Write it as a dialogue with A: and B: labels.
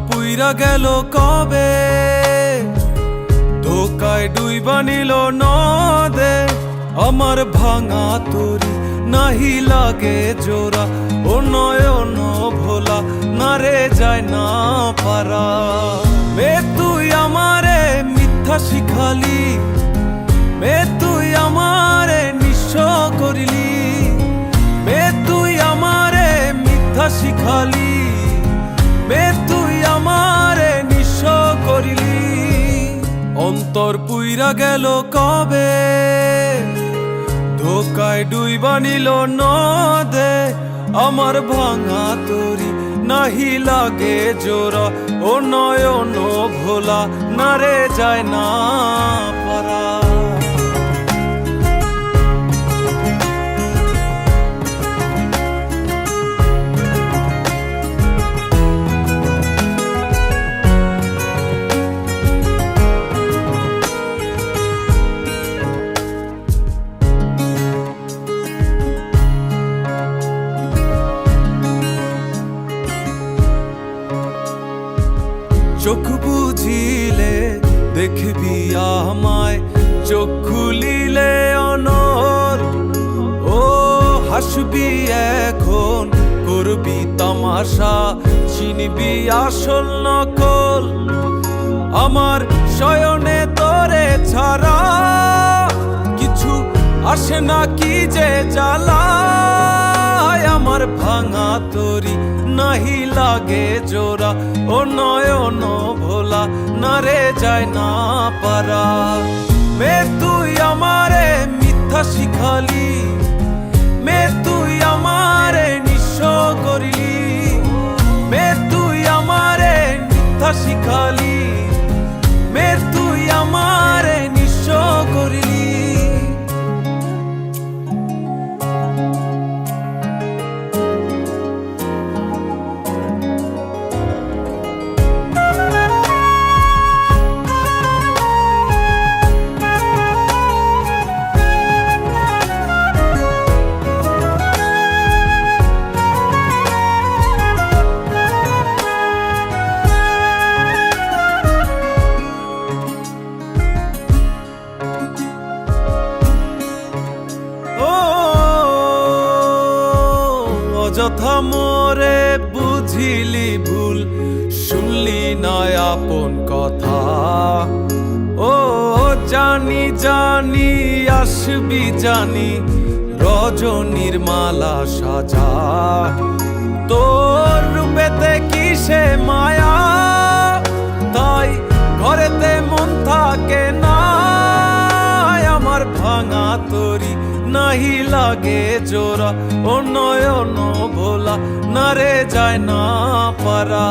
A: পুইরা গেল কবে, ধোকায় ডুইবা নিল নদে। আমার ভাঙা তরি নাহি লাগে জোড়া, ও নয়ন ভোলা না রে যায় না পারা। মে তুই আমারে মিথ্যা শিখালি, মে তুই আমারে নিঃস্ব করিলি, মে তুই আমারে মিথ্যা শিখালি, মে তুই আমারে নিঃস্ব করিলি। অন্তর পুইরা গেল কবে, ধোকায় ডুইবা নিল নদে। আমার ভাঙা তরি নাহি লাগে জোড়া, ও নয়ন ভোলা না রে যায় না পারা। চোখ বুঝিলে দেখবি আমায়, চোখ খুলিলে অনর। ও হাসবি এখন করবি তামাশা, চিনবি আসল নকল। আমার শয়নে তোরে ছাড়া কিছু আসে না কি যে জ্বালা। আমার ভাঙা তরি নাহি লাগে জোড়া, ও নয়ন ভোলা না রে যায় না পারা। মে তুই আমারে মিথ্যা শিখালি, মে তুই আমারে নিঃস্ব করিলি, মে তুই আমারে মিথ্যা শিখালি, মে তুই আমারে নিঃস্ব করিলি। অযথা মোরে বুঝিলি ভুল, শুনলি না আপন কথা। ও জানি জানি আসবি জানি, রজনীর মালা সাজা। তোর রূপেতে কিসে মায়া, তাই ঘরেতে মন থাকে না। আমার ভাঙা তরি নাহি লাগে জোড়া, ও নয়ন ভোলা না রে যায় না পারা।